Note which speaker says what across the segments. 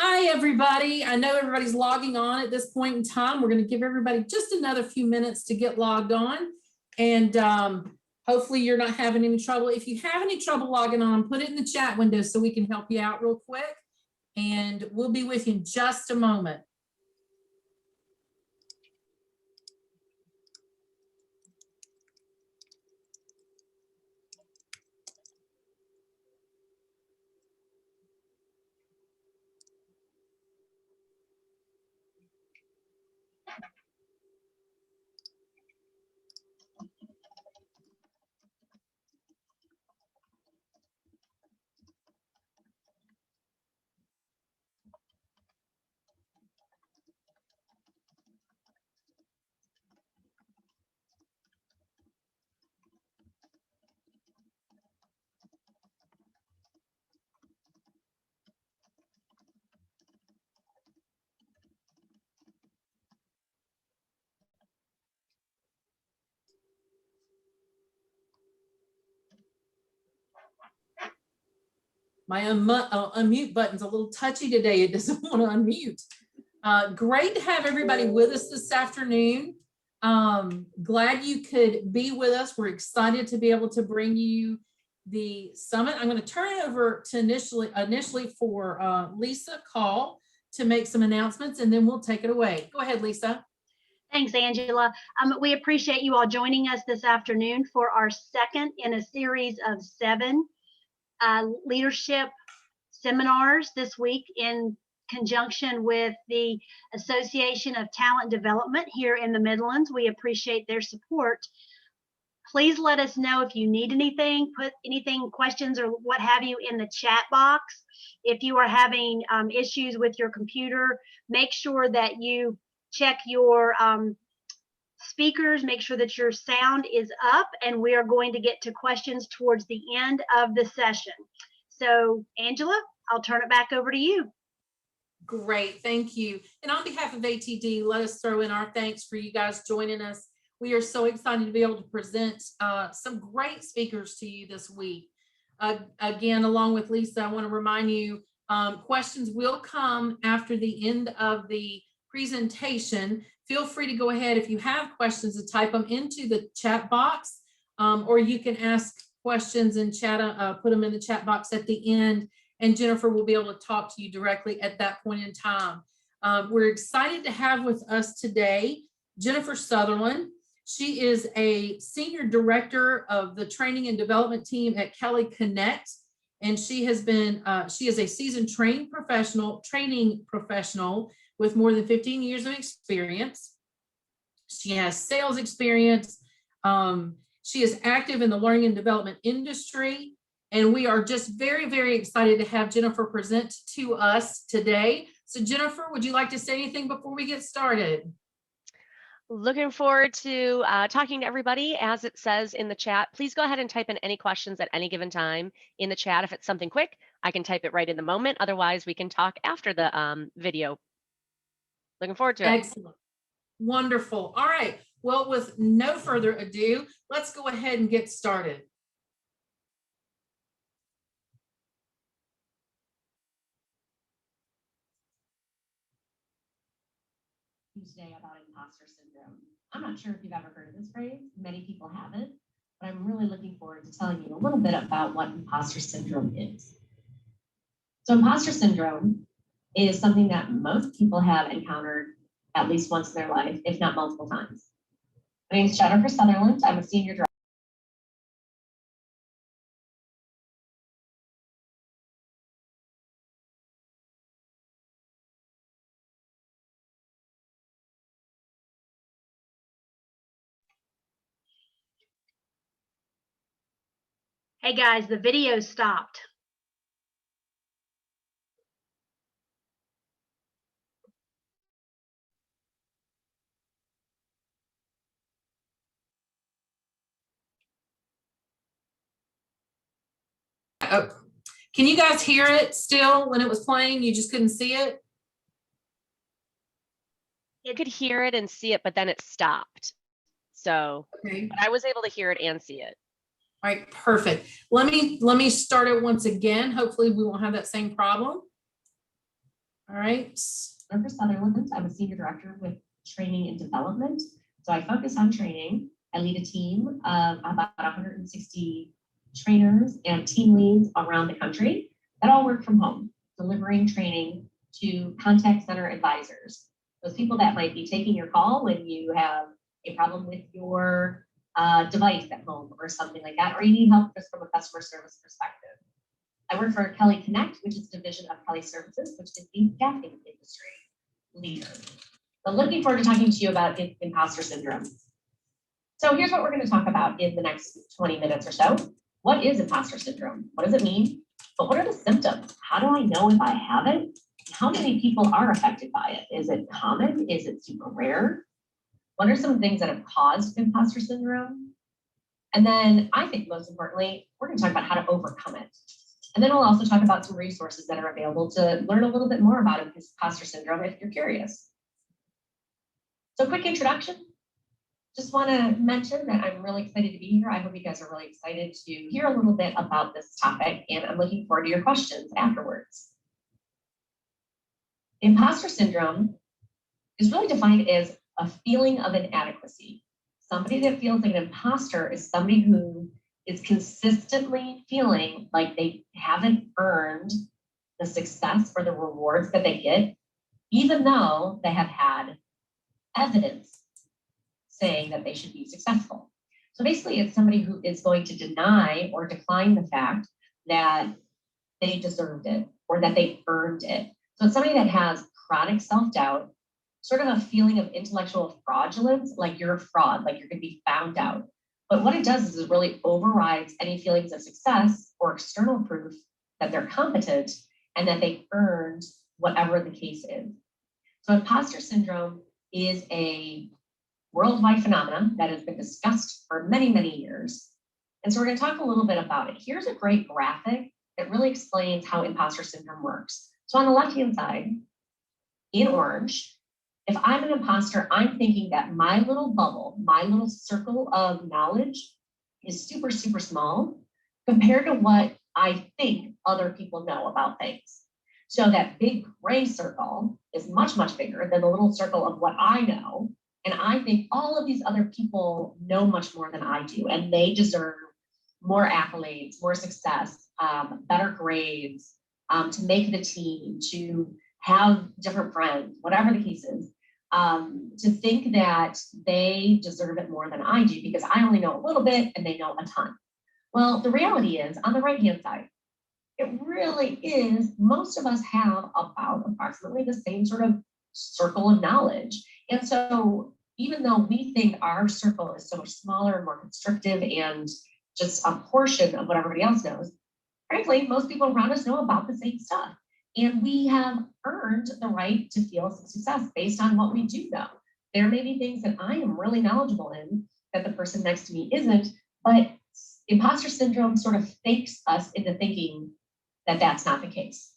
Speaker 1: Hi, everybody. I know everybody's logging on at this point in time. We're going to give everybody just another few minutes to get logged on. And hopefully you're not having any trouble. If you have any trouble logging on, put it in the chat window so we can help you out real quick. And we'll be with you in just a moment. My unmute button's a little touchy today. It doesn't want to unmute. Great to have everybody with us this afternoon. Glad you could be with us. We're excited to be able to bring you the summit. I'm going to turn it over to initially for Lisa Call to make some announcements, and then we'll take it away. Go ahead, Lisa.
Speaker 2: Thanks, Angela. We appreciate you all joining us this afternoon for our second in a series of 7 leadership seminars this week in conjunction with the Association of Talent Development here in the Midlands. We appreciate their support. Please let us know if you need anything, put anything, questions or what have you in the chat box. If you are having issues with your computer, make sure that you check your speakers, make sure that your sound is up, and we are going to get to questions towards the end of the session. So Angela, I'll turn it back over to you.
Speaker 1: Great, thank you. And on behalf of ATD, let us throw in our thanks for you guys joining us. We are so excited to be able to present some great speakers to you this week. Again, along with Lisa, I want to remind you, questions will come after the end of the presentation. Feel free to go ahead if you have questions to type them into the chat box, or you can ask questions and put them in the chat box at the end, and Jennifer will be able to talk to you directly at that point in time. We're excited to have with us today Jennifer Sutherland. She is a senior director of the training and development team at Kelly Connect, and she is a seasoned training professional with more than 15 years of experience. She has sales experience. She is active in the learning and development industry. And we are just very, very excited to have Jennifer present to us today. So Jennifer, would you like to say anything before we get started?
Speaker 3: Looking forward to talking to everybody. As it says in the chat, please go ahead and type in any questions at any given time in the chat. If it's something quick, I can type it right in the moment. Otherwise, we can talk after the video. Looking forward to it.
Speaker 1: Excellent. Wonderful. All right. Well, with no further ado, let's go ahead and get started.
Speaker 4: Today about imposter syndrome. I'm not sure if you've ever heard of this phrase. Many people haven't, but I'm really looking forward to telling you a little bit about what imposter syndrome is. So imposter syndrome is something that most people have encountered at least once in their life, if not multiple times. My name is Jennifer Sutherland. I'm a senior director.
Speaker 2: Hey guys, the video stopped.
Speaker 1: Oh, can you guys hear it still when it was playing? You just couldn't see it?
Speaker 3: You could hear it and see it, but then it stopped. So
Speaker 1: okay.
Speaker 3: But I was able to hear it and see it.
Speaker 1: All right, perfect. Let me start it once again. Hopefully we won't have that same problem. All All right.
Speaker 4: Jennifer Sutherland. I'm a senior director with training and development. So I focus on training. I lead a team of about 160 trainers and team leads around the country that all work from home, delivering training to contact center advisors. Those people that might be taking your call when you have a problem with your device at home or something like that, or you need help just from a customer service perspective. I work for Kelly Connect, which is a division of Kelly Services, which is the staffing industry leader. I'm looking forward to talking to you about imposter syndrome. So here's what we're going to talk about in the next 20 minutes or so. What is imposter syndrome? What does it mean? But what are the symptoms? How do I know if I have it? How many people are affected by it? Is it common? Is it super rare? What are some things that have caused imposter syndrome? And then I think most importantly, we're going to talk about how to overcome it. And then we'll also talk about some resources that are available to learn a little bit more about imposter syndrome if you're curious. So quick introduction. Just want to mention that I'm really excited to be here. I hope you guys are really excited to hear a little bit about this topic, and I'm looking forward to your questions afterwards. Imposter syndrome is really defined as a feeling of inadequacy. Somebody that feels like an imposter is somebody who is consistently feeling like they haven't earned the success or the rewards that they get, even though they have had evidence saying that they should be successful. So basically, it's somebody who is going to deny or decline the fact that they deserved it or that they earned it. So it's somebody that has chronic self-doubt, sort of a feeling of intellectual fraudulence, like you're a fraud, like you're going to be found out. But what it does is it really overrides any feelings of success or external proof that they're competent and that they earned whatever the case is. So imposter syndrome is a worldwide phenomenon that has been discussed for many, many years. And so we're going to talk a little bit about it. Here's a great graphic that really explains how imposter syndrome works. So on the left-hand side, in orange, if I'm an imposter, I'm thinking that my little bubble, my little circle of knowledge is super, super small compared to what I think other people know about things. So that big gray circle is much, much bigger than the little circle of what I know. And I think all of these other people know much more than I do, and they deserve more accolades, more success, better grades, to make the team, to have different friends, whatever the case is, to think that they deserve it more than I do because I only know a little bit and they know a ton. Well, the reality is on the right-hand side, it really is, most of us have about approximately the same sort of circle of knowledge. And so even though we think our circle is so much smaller and more constrictive and just a portion of what everybody else knows, frankly, most people around us know about the same stuff. And we have earned the right to feel some success based on what we do know. There may be things that I am really knowledgeable in that the person next to me isn't, but imposter syndrome sort of fakes us into thinking that that's not the case.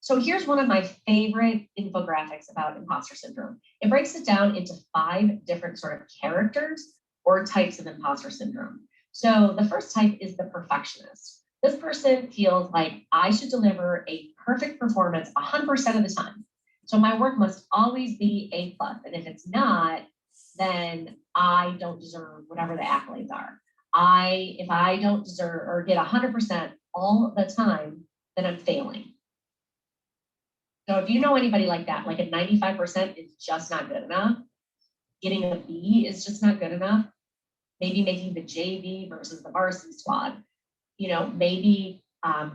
Speaker 4: So here's one of my favorite infographics about imposter syndrome. It breaks it down into 5 different sort of characters or types of imposter syndrome. So the first type is the perfectionist. This person feels like I should deliver a perfect performance 100% of the time. So my work must always be A+. And if it's not, then I don't deserve whatever the accolades are. If I don't deserve or get 100% all the time, then I'm failing. So if you know anybody like that, like a 95% is just not good enough, getting a B is just not good enough, maybe making the JV versus the varsity squad, maybe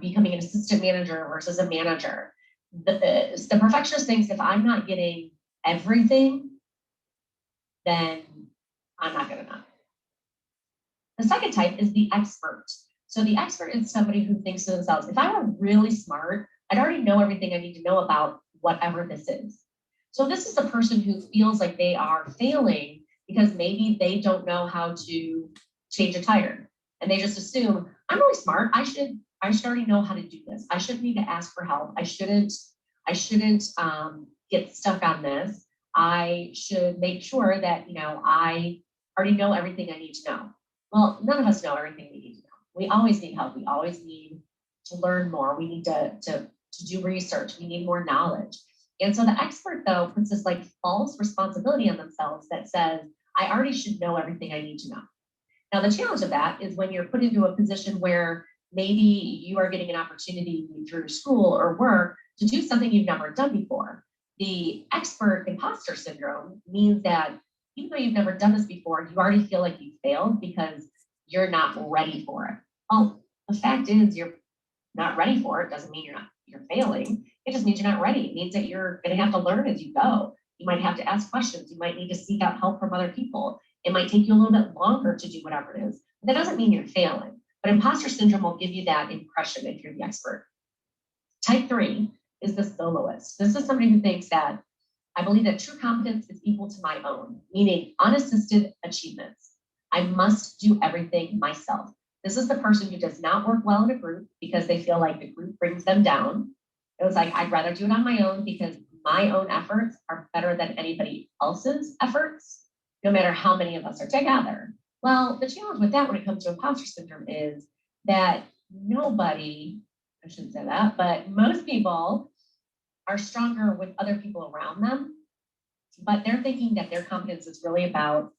Speaker 4: becoming an assistant manager versus a manager. The perfectionist thinks if I'm not getting everything, then I'm not good enough. The second type is the expert. So the expert is somebody who thinks to themselves, if I were really smart, I'd already know everything I need to know about whatever this is. So this is a person who feels like they are failing because maybe they don't know how to change a tire. And they just assume, I'm really smart. I should already know how to do this. I shouldn't need to ask for help. I shouldn't get stuck on this. I should make sure that, I already know everything I need to know. Well, none of us know everything we need to know. We always need help. We always need to learn more. We need to to do research. We need more knowledge. And so the expert, though, puts this like false responsibility on themselves that says, I already should know everything I need to know. Now, the challenge of that is when you're put into a position where maybe you are getting an opportunity through school or work to do something you've never done before. The expert imposter syndrome means that even though you've never done this before, you already feel like you failed because you're not ready for it. Well, the fact is you're not ready for it doesn't mean you're failing. It just means you're not ready. It means that you're going to have to learn as you go. You might have to ask questions. You might need to seek out help from other people. It might take you a little bit longer to do whatever it is. But that doesn't mean you're failing. But imposter syndrome will give you that impression if you're the expert. Type 3 is the soloist. This is somebody who thinks that I believe that true competence is equal to my own, meaning unassisted achievements. I must do everything myself. This is the person who does not work well in a group because they feel like the group brings them down. It was like, I'd rather do it on my own because my own efforts are better than anybody else's efforts, no matter how many of us are together. Well, the challenge with that when it comes to imposter syndrome is that nobody, I shouldn't say that, but most people are stronger with other people around them, but they're thinking that their competence is really about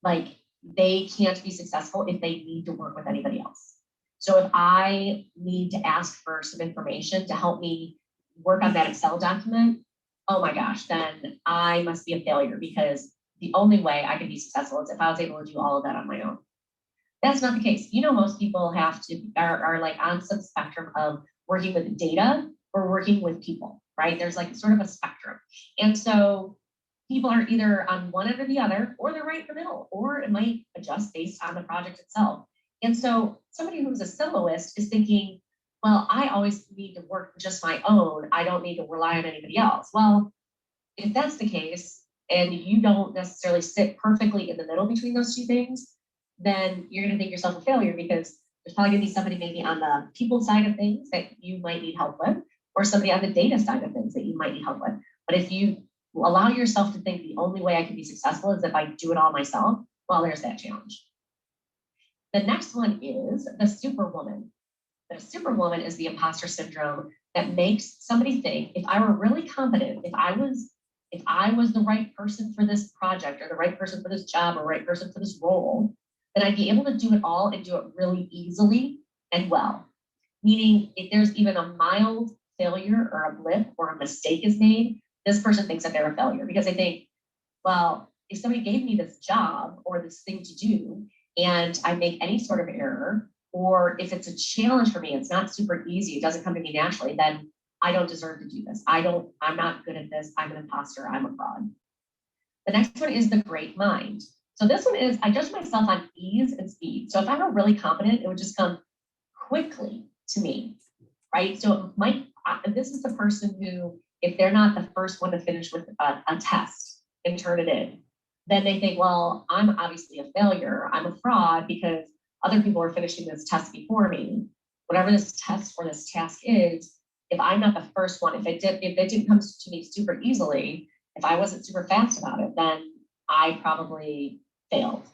Speaker 4: like they can't be successful if they need to work with anybody else. So if I need to ask for some information to help me work on that Excel document, oh my gosh, then I must be a failure because the only way I can be successful is if I was able to do all of that on my own. That's not the case. You know, most people are like on some spectrum of working with data or working with people, right? There's like sort of a spectrum. And so people are either on one end or the other, or they're right in the middle, or it might adjust based on the project itself. And so somebody who's a soloist is thinking, well, I always need to work just my own. I don't need to rely on anybody else. Well, if that's the case, and you don't necessarily sit perfectly in the middle between those two things, then you're going to think yourself a failure because there's probably going to be somebody maybe on the people side of things that you might need help with, or somebody on the data side of things that you might need help with. But if you allow yourself to think the only way I can be successful is if I do it all myself, well, there's that challenge. The next one is the superwoman. The superwoman is the imposter syndrome that makes somebody think, if I were really competent, if I was the right person for this project or the right person for this job or the right person for this role, then I'd be able to do it all and do it really easily and well. Meaning if there's even a mild failure or a blip or a mistake is made, this person thinks that they're a failure because they think, well, if somebody gave me this job or this thing to do and I make any sort of error, or if it's a challenge for me, it's not super easy, it doesn't come to me naturally, then I don't deserve to do this. I'm not good at this. I'm an imposter. I'm a fraud. The next one is the great mind. So this one is, I judge myself on ease and speed. So if I were really competent, it would just come quickly to me, right? So this is the person who, if they're not the first one to finish with a test and turn it in, then they think, well, I'm obviously a failure. I'm a fraud because other people are finishing this test before me. Whatever this test or this task is, if I'm not the first one, if it didn't come to me super easily, if I wasn't super fast about it, then I probably failed.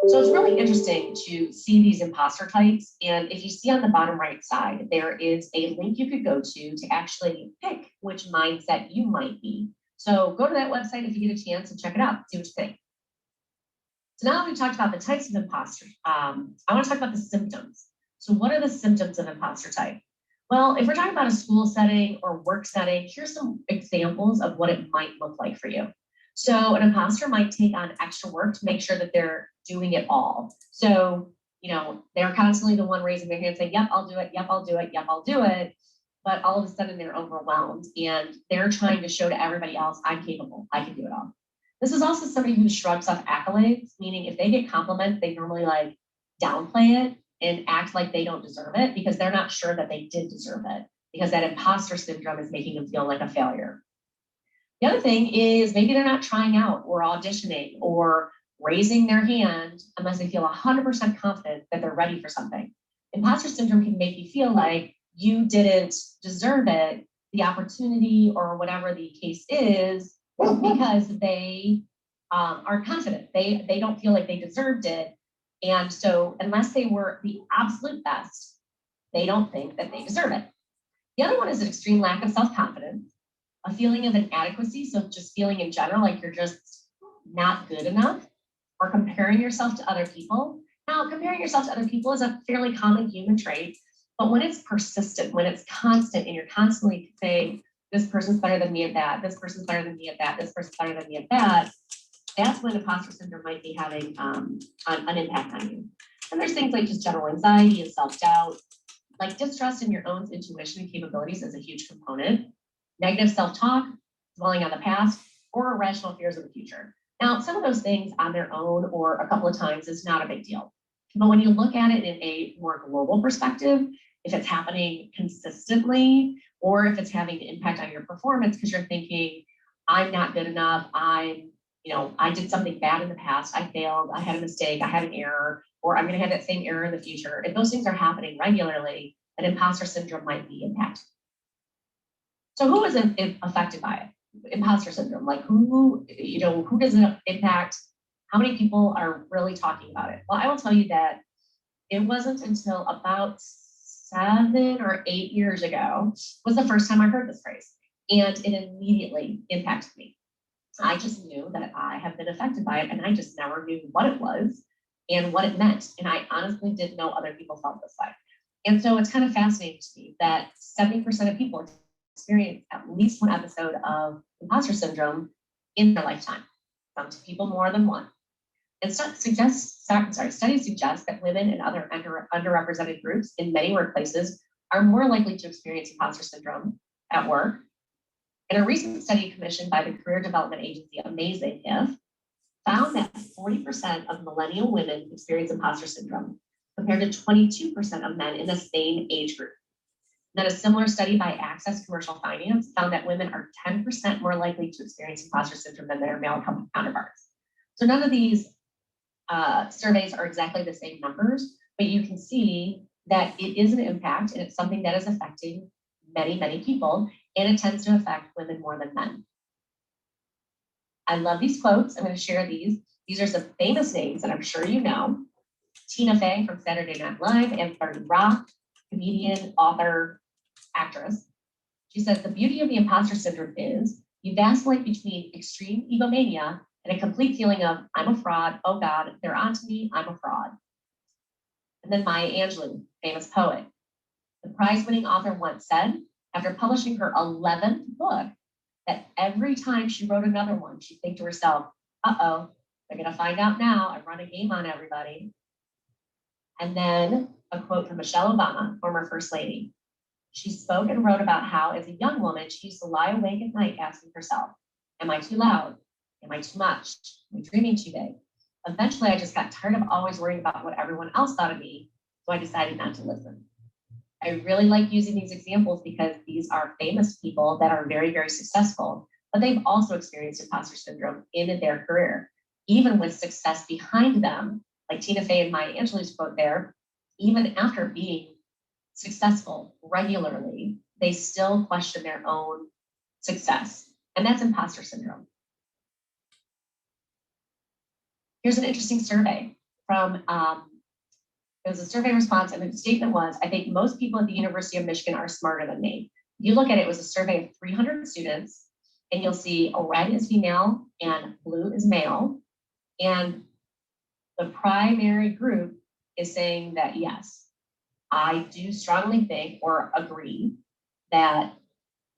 Speaker 4: So it's really interesting to see these imposter types. And if you see on the bottom right side, there is a link you could go to actually pick which mindset you might be. So go to that website if you get a chance and check it out, see what you think. So now that we've talked about the types of imposter, I want to talk about the symptoms. So what are the symptoms of imposter type? Well, if we're talking about a school setting or work setting, here's some examples of what it might look like for you. So an imposter might take on extra work to make sure that they're doing it all. So, they're constantly the one raising their hand saying, yep, I'll do it. Yep, I'll do it. Yep, I'll do it. But all of a sudden they're overwhelmed and they're trying to show to everybody else, I'm capable. I can do it all. This is also somebody who shrugs off accolades, meaning if they get compliments, they normally downplay it and act like they don't deserve it because they're not sure that they did deserve it because that imposter syndrome is making them feel like a failure. The other thing is maybe they're not trying out or auditioning or raising their hand unless they feel 100% confident that they're ready for something. Imposter syndrome can make you feel like you didn't deserve it, the opportunity or whatever the case is, because they are confident. They don't feel like they deserved it. And so unless they were the absolute best, they don't think that they deserve it. The other one is an extreme lack of self-confidence, a feeling of inadequacy. So just feeling in general like you're just not good enough, or comparing yourself to other people. Now, comparing yourself to other people is a fairly common human trait, but when it's persistent, when it's constant, and you're constantly saying, this person's better than me at that, this person's better than me at that, this person's better than me at that, that's when imposter syndrome might be having an impact on you. And there's things like just general anxiety and self-doubt, like distrust in your own intuition and capabilities is a huge component. Negative self-talk, dwelling on the past, or irrational fears of the future. Now, some of those things on their own or a couple of times is not a big deal. But when you look at it in a more global perspective, if it's happening consistently, or if it's having an impact on your performance because you're thinking, I'm not good enough, I did something bad in the past, I failed, I had a mistake, I had an error, or I'm going to have that same error in the future. If those things are happening regularly, then imposter syndrome might be impacted. So who is affected by it? Imposter syndrome, like who does it impact? How many people are really talking about it? Well, I will tell you that it wasn't until about 7 or 8 years ago was the first time I heard this phrase, and it immediately impacted me. I just knew that I have been affected by it, and I just never knew what it was and what it meant. And I honestly didn't know other people felt this way. And so it's kind of fascinating to me that 70% of people experience at least one episode of imposter syndrome in their lifetime, some people more than one. And studies suggest that women and other underrepresented groups in many workplaces are more likely to experience imposter syndrome at work. And a recent study commissioned by the career development agency Amazing If found that 40% of millennial women experience imposter syndrome, compared to 22% of men in the same age group. Then a similar study by Access Commercial Finance found that women are 10% more likely to experience imposter syndrome than their male counterparts. So none of these surveys are exactly the same numbers, but you can see that it is an impact, and it's something that is affecting many, many people, and it tends to affect women more than men. I love these quotes. I'm going to share these. These are some famous names that I'm sure you know. Tina Fey from Saturday Night Live and 30 Rock, comedian, author, actress. She says, the beauty of the imposter syndrome is you vacillate between extreme egomania and a complete feeling of, I'm a fraud, oh God, they're onto me, I'm a fraud. And then Maya Angelou, famous poet. The prize-winning author once said, after publishing her 11th book, that every time she wrote another one, she'd think to herself, uh-oh, they're gonna find out now, I run a game on everybody. And then a quote from Michelle Obama, former First Lady. She spoke and wrote about how, as a young woman, she used to lie awake at night asking herself, am I too loud? Am I too much? Am I dreaming too big? Eventually, I just got tired of always worrying about what everyone else thought of me, so I decided not to listen. I really like using these examples because these are famous people that are very, very successful, but they've also experienced imposter syndrome in their career, even with success behind them, like Tina Fey and Maya Angelou's quote there, even after being successful regularly, they still question their own success. And that's imposter syndrome. Here's an interesting survey from, it was a survey response, and the statement was, I think most people at the University of Michigan are smarter than me. You look at it, it was a survey of 300 students, and you'll see red is female and blue is male. And the primary group is saying that, yes, I do strongly think or agree that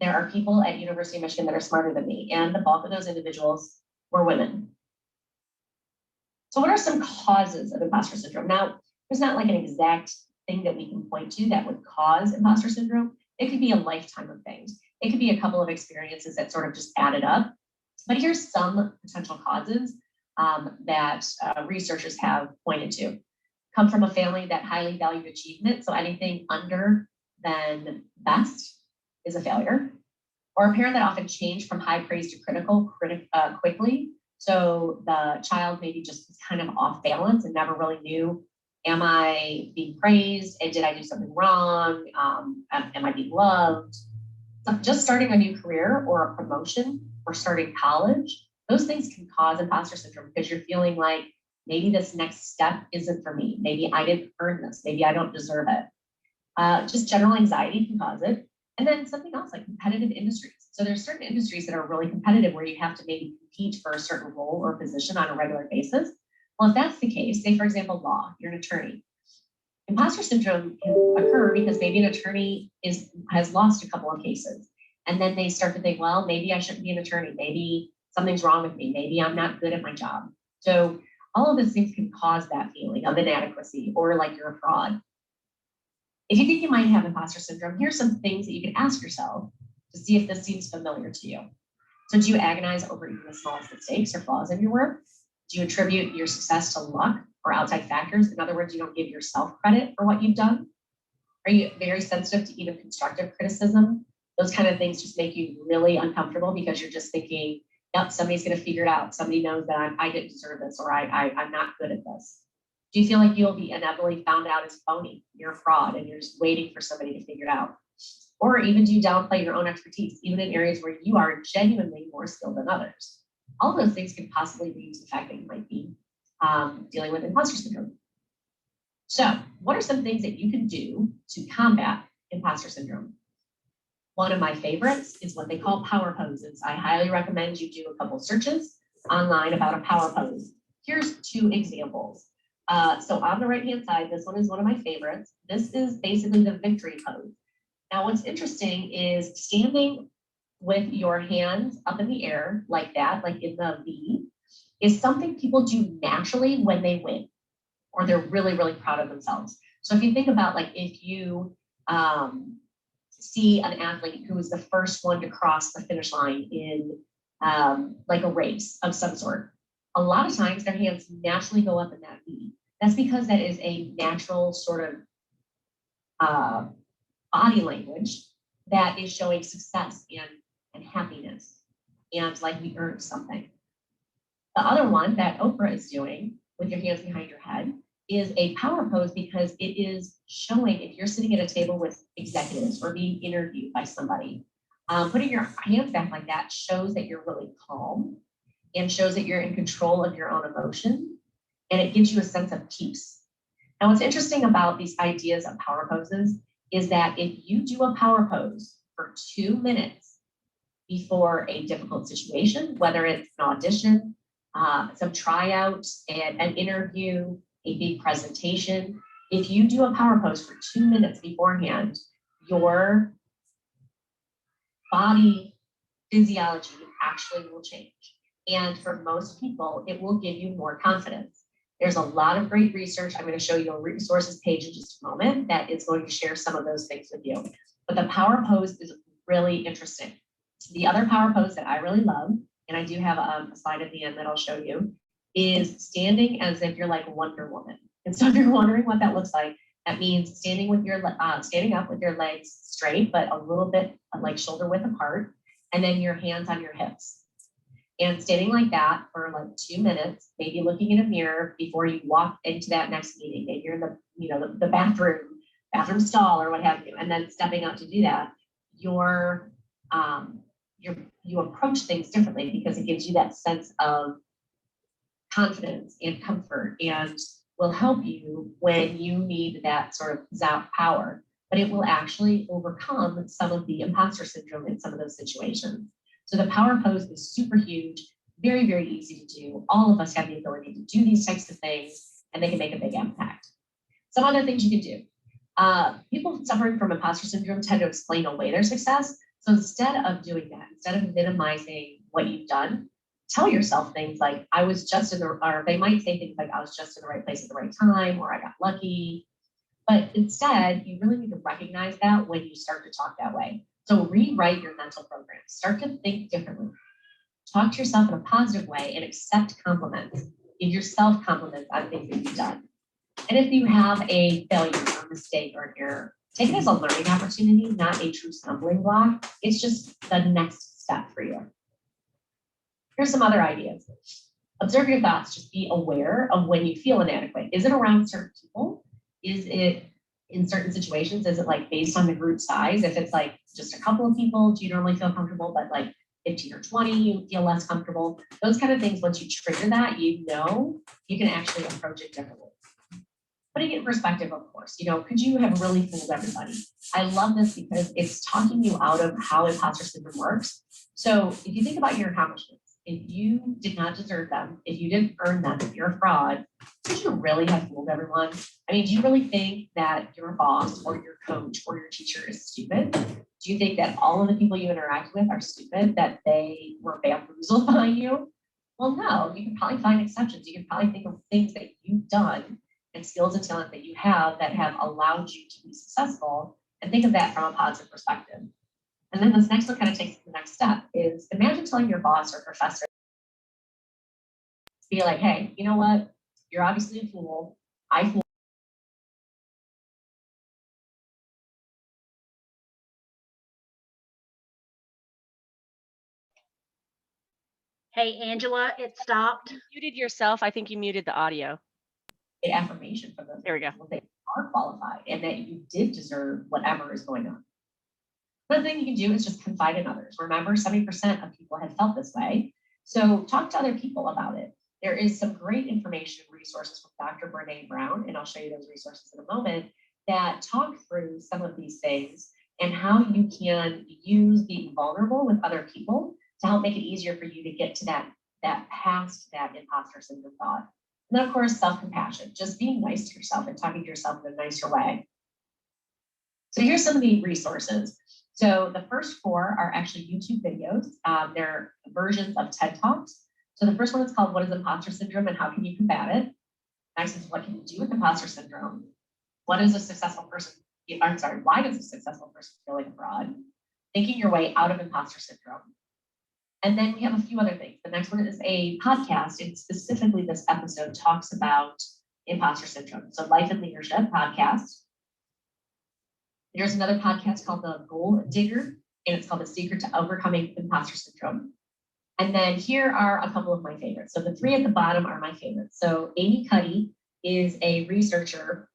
Speaker 4: there are people at University of Michigan that are smarter than me, and the bulk of those individuals were women. So what are some causes of imposter syndrome? Now, there's not like an exact thing that we can point to that would cause imposter syndrome. It could be a lifetime of things. It could be a couple of experiences that sort of just added up. But here's some potential causes that researchers have pointed to. Come from a family that highly valued achievement, so anything under than best is a failure. Or a parent that often changed from high praise to critical quickly. So the child maybe just was kind of off balance and never really knew, am I being praised? And did I do something wrong? Am I being loved? So just starting a new career or a promotion or starting college, those things can cause imposter syndrome because you're feeling like maybe this next step isn't for me. Maybe I didn't earn this. Maybe I don't deserve it. Just general anxiety can cause it. And then something else like competitive industries. So there's certain industries that are really competitive where you have to maybe compete for a certain role or position on a regular basis. Well, if that's the case, say for example, law, you're an attorney. Imposter syndrome can occur because maybe an attorney has lost a couple of cases. And then they start to think, well, maybe I shouldn't be an attorney. Maybe something's wrong with me. Maybe I'm not good at my job. So all of those things can cause that feeling of inadequacy or like you're a fraud. If you think you might have imposter syndrome, here's some things that you can ask yourself to see if this seems familiar to you. So do you agonize over even the smallest mistakes or flaws in your work? Do you attribute your success to luck or outside factors? In other words, you don't give yourself credit for what you've done. Are you very sensitive to even constructive criticism? Those kind of things just make you really uncomfortable because you're just thinking, yep, somebody's going to figure it out. Somebody knows that I didn't deserve this, or I'm not good at this. Do you feel like you'll be inevitably found out as phony? You're a fraud and you're just waiting for somebody to figure it out. Or even do you downplay your own expertise, even in areas where you are genuinely more skilled than others? All of those things can possibly lead to the fact that you might be dealing with imposter syndrome. So what are some things that you can do to combat imposter syndrome? One of my favorites is what they call power poses. I highly recommend you do a couple searches online about a power pose. Here's 2 examples. So on the right-hand side, this one is one of my favorites. This is basically the victory pose. Now, what's interesting is standing with your hands up in the air like that, like in the V, is something people do naturally when they win, or they're really, really proud of themselves. So if you think about like if you see an athlete who is the first one to cross the finish line in like a race of some sort, a lot of times their hands naturally go up in that V. That's because that is a natural sort of body language that is showing success and happiness and like we earned something. The other one that Oprah is doing with your hands behind your head is a power pose because it is showing if you're sitting at a table with executives or being interviewed by somebody, putting your hands back like that shows that you're really calm and shows that you're in control of your own emotion, and it gives you a sense of peace. Now, what's interesting about these ideas of power poses is that if you do a power pose for 2 minutes before a difficult situation, whether it's an audition, some tryouts, and an interview, a big presentation, if you do a power pose for 2 minutes beforehand, your body physiology actually will change. And for most people, it will give you more confidence. There's a lot of great research. I'm going to show you a resources page in just a moment that is going to share some of those things with you. But the power pose is really interesting. The other power pose that I really love, and I do have a slide at the end that I'll show you, is standing as if you're like Wonder Woman. And so if you're wondering what that looks like, that means standing up with your legs straight, but a little bit like shoulder width apart, and then your hands on your hips. And standing like that for like 2 minutes, maybe looking in a mirror before you walk into that next meeting. Maybe you're in the bathroom stall or what have you, and then stepping out to do that, you approach things differently because it gives you that sense of confidence and comfort and will help you when you need that sort of zap power, but it will actually overcome some of the imposter syndrome in some of those situations. So the power pose is super huge, very, very easy to do. All of us have the ability to do these types of things, and they can make a big impact. Some other things you can do. People suffering from imposter syndrome tend to explain away their success. So instead of doing that, instead of minimizing what you've done, tell yourself things like, or they might say things like, I was just in the right place at the right time, or I got lucky. But instead, you really need to recognize that when you start to talk that way. So rewrite your mental program. Start to think differently. Talk to yourself in a positive way and accept compliments. Give yourself compliments on things that you've done. And if you have a failure or a mistake or an error, take it as a learning opportunity, not a true stumbling block. It's just the next step for you. Here's some other ideas. Observe your thoughts. Just be aware of when you feel inadequate. Is it around certain people? Is it in certain situations? Is it like based on the group size? If it's like just a couple of people, do you normally feel comfortable? But like 15 or 20, you feel less comfortable. Those kind of things, once you trigger that, you know you can actually approach it differently. Putting it in perspective, of course, could you have really fooled everybody? I love this because it's talking you out of how imposter syndrome works. So if you think about your accomplishments, if you did not deserve them, if you didn't earn them, if you're a fraud, could you really have fooled everyone? I mean, do you really think that your boss or your coach or your teacher is stupid? Do you think that all of the people you interact with are stupid, that they were bamboozled by you? Well, no, you can probably find exceptions. You can probably think of things that you've done and skills and talent that you have that have allowed you to be successful, and think of that from a positive perspective. And then this next one kind of takes the next step is imagine telling your boss or professor, be like, hey, you know what? You're obviously a fool. I fooled.
Speaker 2: Hey, Angela, it stopped.
Speaker 3: You muted yourself. I think you muted the audio.
Speaker 4: Affirmation from those
Speaker 3: There we go.
Speaker 4: people that are qualified and that you did deserve whatever is going on. Another thing you can do is just confide in others. Remember, 70% of people have felt this way. So talk to other people about it. There is some great information and resources from Dr. Brene Brown, and I'll show you those resources in a moment, that talk through some of these things and how you can use being vulnerable with other people to help make it easier for you to get to that past that imposter syndrome thought. And then, of course, self-compassion, just being nice to yourself and talking to yourself in a nicer way. So here's some of the resources. So the first 4 are actually YouTube videos. They're versions of TED Talks. So the first one is called What is Imposter Syndrome and How Can You Combat It? Next is What Can You Do with Imposter Syndrome? What is a successful person? I'm sorry, why does a successful person feel like a fraud? Thinking your way out of imposter syndrome. And then we have a few other things. The next one is a podcast, and specifically this episode talks about imposter syndrome. So Life and Leadership podcast. There's another podcast called The Goal Digger, and it's called The Secret to Overcoming Imposter Syndrome. And then here are a couple of my favorites. So the 3 at the bottom are my favorites. So Amy Cuddy is a researcher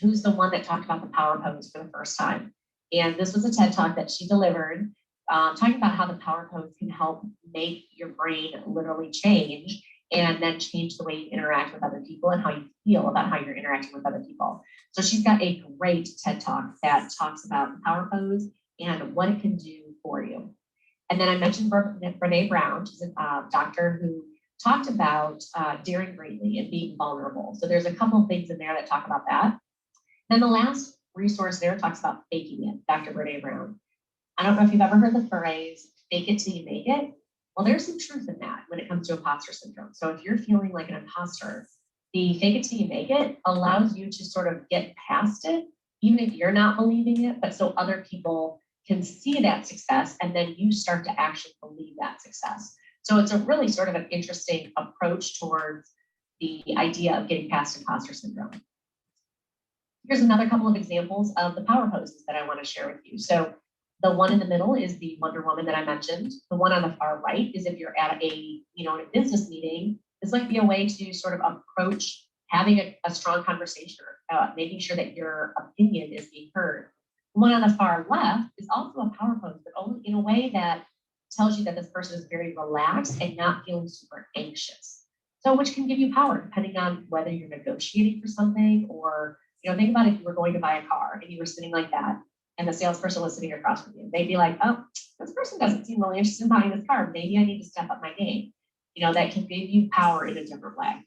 Speaker 4: who's the one that talked about the power pose for the first time. And this was a TED Talk that she delivered, talking about how the power pose can help make your brain literally change and then change the way you interact with other people and how you feel about how you're interacting with other people. So she's got a great TED Talk that talks about the power pose and what it can do for you. And then I mentioned Brene Brown. She's a doctor who talked about daring greatly and being vulnerable. So there's a couple of things in there that talk about that. Then the last resource there talks about faking it, Dr. Brene Brown. I don't know if you've ever heard the phrase, fake it till you make it. Well, there's some truth in that when it comes to imposter syndrome. So if you're feeling like an imposter, the fake it till you make it allows you to sort of get past it, even if you're not believing it, but so other people can see that success and then you start to actually believe that success. So it's a really sort of an interesting approach towards the idea of getting past imposter syndrome. Here's another couple of examples of the power poses that I want to share with you. So the one in the middle is the Wonder Woman that I mentioned. The one on the far right is if you're at a business meeting, this might be a way to sort of approach having a strong conversation, making sure that your opinion is being heard. The one on the far left is also a power pose, but only in a way that tells you that this person is very relaxed and not feeling super anxious. So which can give you power depending on whether you're negotiating for something or, think about if you were going to buy a car and you were sitting like that and the salesperson was sitting across from you. They'd be like, oh, this person doesn't seem really interested in buying this car. Maybe I need to step up my game. That can give you power in a different way.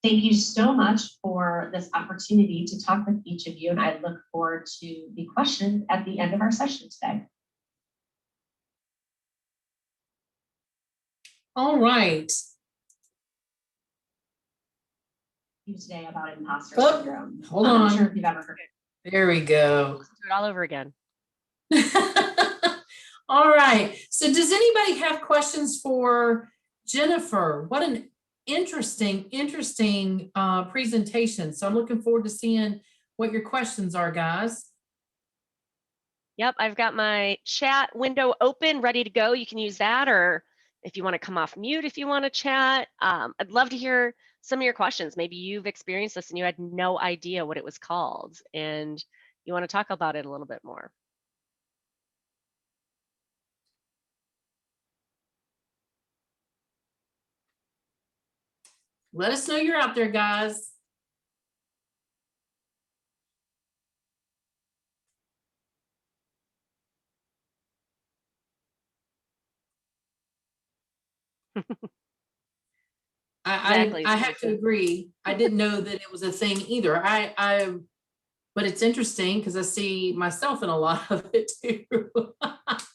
Speaker 4: Thank you so much for this opportunity to talk with each of you, and I look forward to the questions at the end of our session today.
Speaker 1: All right.
Speaker 4: Today about imposter
Speaker 1: Oh,
Speaker 4: syndrome.
Speaker 1: hold
Speaker 4: I'm not
Speaker 1: on.
Speaker 4: sure if you've ever heard it.
Speaker 1: There we go.
Speaker 3: Let's do it all over again.
Speaker 1: All right. So does anybody have questions for Jennifer? What an interesting presentation. So I'm looking forward to seeing what your questions are, guys.
Speaker 3: Yep, I've got my chat window open, ready to go. You can use that, or if you want to come off mute if you want to chat. I'd love to hear some of your questions. Maybe you've experienced this and you had no idea what it was called, and you want to talk about it a little bit more.
Speaker 1: Let us know you're out there, guys.
Speaker 3: Exactly.
Speaker 1: I
Speaker 3: So
Speaker 1: have to agree. I didn't know that it was a thing either. But it's interesting because I see myself in a lot of it too.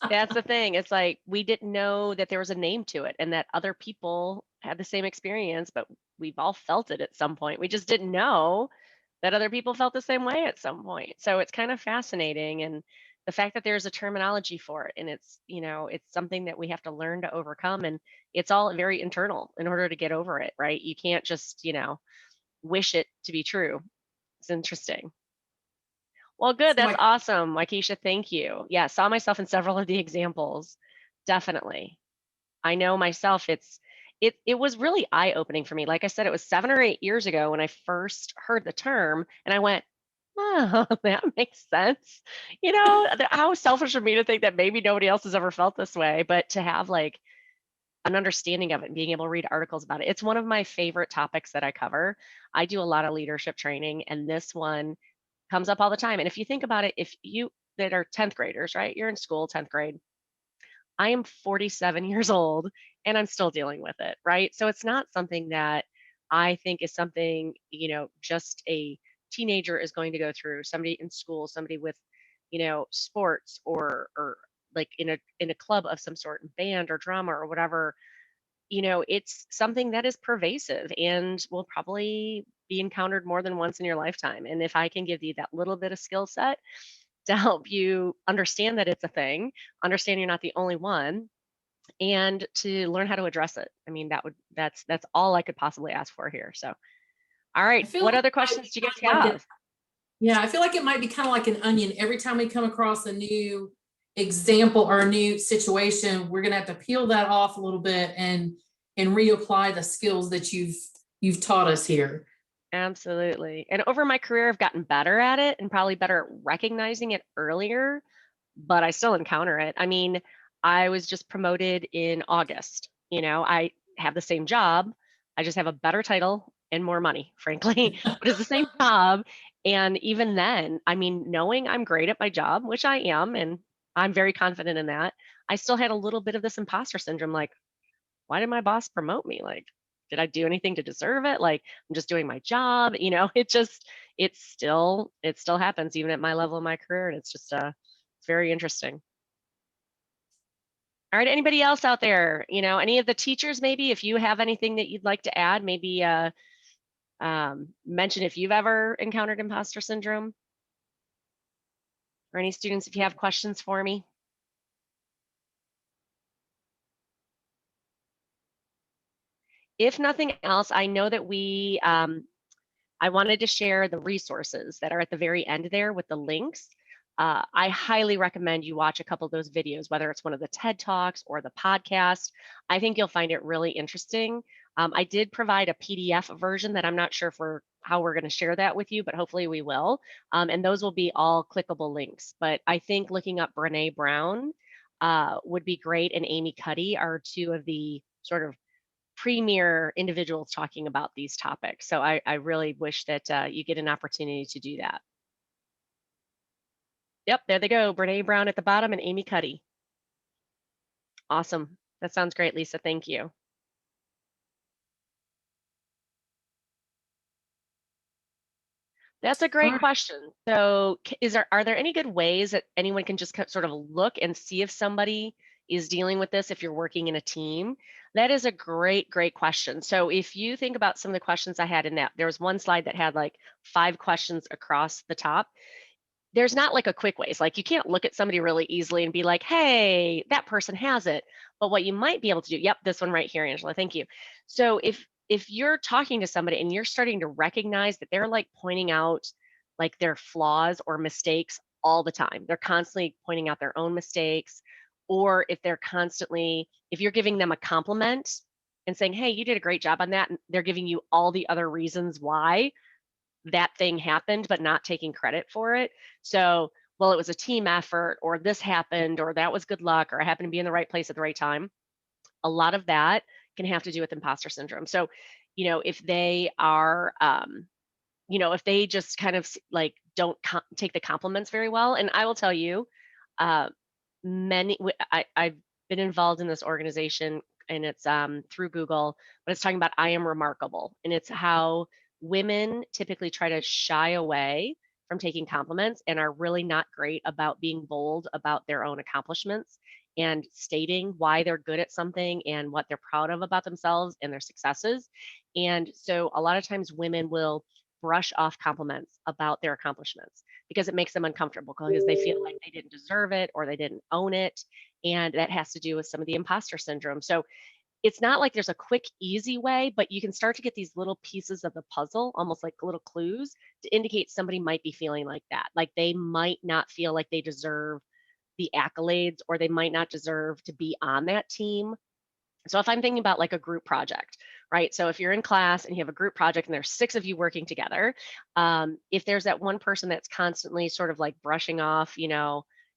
Speaker 3: that's the thing. It's like we didn't know that there was a name to it and that other people had the same experience, but we've all felt it at some point. We just didn't know that other people felt the same way at some point. So it's kind of fascinating. And the fact that there's a terminology for it and it's, it's something that we have to learn to overcome. And it's all very internal in order to get over it, right? You can't just, wish it to be true. It's interesting. Well, good.
Speaker 1: So
Speaker 3: That's
Speaker 1: my
Speaker 3: awesome. Waukesha, thank you. Yeah, saw myself in several of the examples. Definitely. I know myself, it was really eye-opening for me. Like I said, it was 7 or 8 years ago when I first heard the term and I went, oh, that makes sense. How selfish of me to think that maybe nobody else has ever felt this way, but to have like an understanding of it and being able to read articles about it. It's one of my favorite topics that I cover. I do a lot of leadership training, and this one comes up all the time. And if you think about it, if you that are 10th graders, right? You're in school, 10th grade. I am 47 years old and I'm still dealing with it, right? So it's not something that I think is something, just a teenager is going to go through, somebody in school, somebody with, sports or like in a club of some sort, band or drama or whatever. It's something that is pervasive and will probably be encountered more than once in your lifetime. And if I can give you that little bit of skill set to help you understand that it's a thing, understand you're not the only one, and to learn how to address it. I mean, that's all I could possibly ask for here. So, all
Speaker 1: I
Speaker 3: right,
Speaker 1: feel
Speaker 3: what
Speaker 1: like
Speaker 3: other
Speaker 1: it might
Speaker 3: questions
Speaker 1: be
Speaker 3: do you guys
Speaker 1: kind of like
Speaker 3: have?
Speaker 1: yeah, I feel like it might be kind of like an onion. Every time we come across a new example or a new situation, we're gonna have to peel that off a little bit and reapply the skills that you've taught us here.
Speaker 3: Absolutely. And over my career, I've gotten better at it and probably better at recognizing it earlier, but I still encounter it. I mean, I was just promoted in August. I have the same job. I just have a better title and more money, frankly, but it's the same job. And even then, I mean, knowing I'm great at my job, which I am, and I'm very confident in that, I still had a little bit of this imposter syndrome like, why did my boss promote me? Like, did I do anything to deserve it? Like, I'm just doing my job. It still happens even at my level of my career. And it's very interesting. All right. Anybody else out there? Any of the teachers, maybe if you have anything that you'd like to add, maybe mention if you've ever encountered imposter syndrome, or any students, if you have questions for me. If nothing else, I know that I wanted to share the resources that are at the very end there with the links. I highly recommend you watch a couple of those videos, whether it's one of the TED Talks or the podcast. I think you'll find it really interesting. I did provide a PDF version that I'm not sure how we're going to share that with you, but hopefully we will. And those will be all clickable links. But I think looking up Brene Brown would be great, and Amy Cuddy are two of the sort of premier individuals talking about these topics. So I really wish that you get an opportunity to do that. Yep, there they go. Brene Brown at the bottom and Amy Cuddy. Awesome. That sounds great, Lisa. Thank you. That's a great question. So are there any good ways that anyone can just sort of look and see if somebody is dealing with this if you're working in a team? That is a great, great question. So if you think about some of the questions I had in that, there was one slide that had like 5 questions across the top. There's not like a quick way. It's like you can't look at somebody really easily and be like, hey, that person has it. But what you might be able to do, yep, this one right here, Angela, thank you. So if you're talking to somebody and you're starting to recognize that they're like pointing out like their flaws or mistakes all the time, they're constantly pointing out their own mistakes, or if you're giving them a compliment and saying, hey, you did a great job on that, and they're giving you all the other reasons why that thing happened, but not taking credit for it. So, well, it was a team effort, or this happened, or that was good luck, or I happened to be in the right place at the right time. A lot of that can have to do with imposter syndrome. So, if they are, if they just kind of like don't take the compliments very well, and I will tell you, I've been involved in this organization and it's through Google, but it's talking about I am remarkable. And it's how women typically try to shy away from taking compliments and are really not great about being bold about their own accomplishments and stating why they're good at something and what they're proud of about themselves and their successes. And so a lot of times women will brush off compliments about their accomplishments because it makes them uncomfortable because they feel like they didn't deserve it or they didn't own it. And that has to do with some of the imposter syndrome. So it's not like there's a quick, easy way, but you can start to get these little pieces of the puzzle, almost like little clues to indicate somebody might be feeling like that. Like they might not feel like they deserve the accolades or they might not deserve to be on that team. So if I'm thinking about like a group project, right? So if you're in class and you have a group project and there's 6 of you working together, if there's that one person that's constantly sort of like brushing off,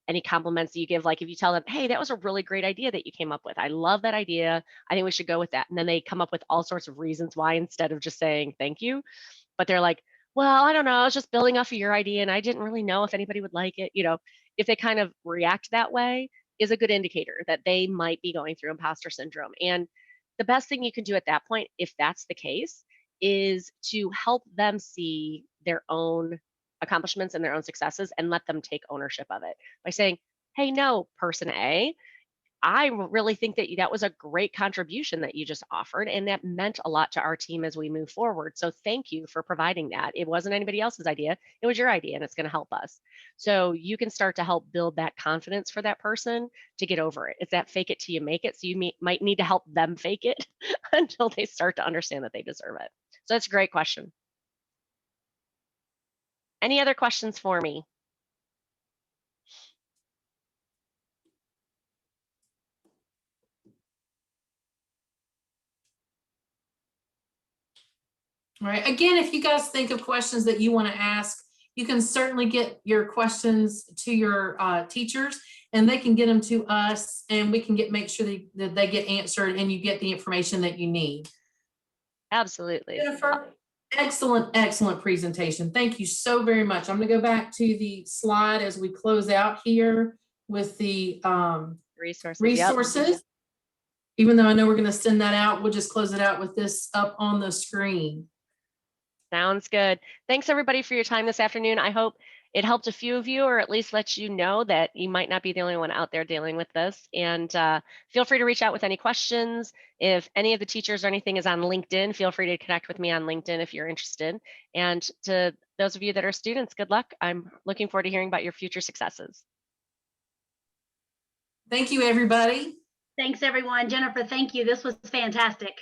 Speaker 3: any compliments that you give, like if you tell them, hey, that was a really great idea that you came up with. I love that idea. I think we should go with that. And then they come up with all sorts of reasons why instead of just saying thank you. But they're like, well, I don't know. I was just building off of your idea and I didn't really know if anybody would like it. If they kind of react that way is a good indicator that they might be going through imposter syndrome. And the best thing you can do at that point, if that's the case, is to help them see their own accomplishments and their own successes and let them take ownership of it by saying, hey, no, person A, I really think that that was a great contribution that you just offered. And that meant a lot to our team as we move forward. So thank you for providing that. It wasn't anybody else's idea. It was your idea and it's going to help us. So you can start to help build that confidence for that person to get over it. It's that fake it till you make it. So you might need to help them fake it until they start to understand that they deserve it. So that's a great question. Any other questions for me?
Speaker 1: All right. Again, if you guys think of questions that you want to ask, you can certainly get your questions to your teachers and they can get them to us and we can make sure that they get answered and you get the information that you need.
Speaker 3: Absolutely.
Speaker 1: Jennifer, excellent presentation. Thank you so very much. I'm going to go back to the slide as we close out here with the resources. Yep. Even though I know we're going to send that out, we'll just close it out with this up on the screen.
Speaker 3: Sounds good. Thanks everybody for your time this afternoon. I hope it helped a few of you, or at least let you know that you might not be the only one out there dealing with this. And feel free to reach out with any questions. If any of the teachers or anything is on LinkedIn, feel free to connect with me on LinkedIn if you're interested. And to those of you that are students, good luck. I'm looking forward to hearing about your future successes.
Speaker 1: Thank you, everybody.
Speaker 2: Thanks, everyone. Jennifer, thank you. This was fantastic.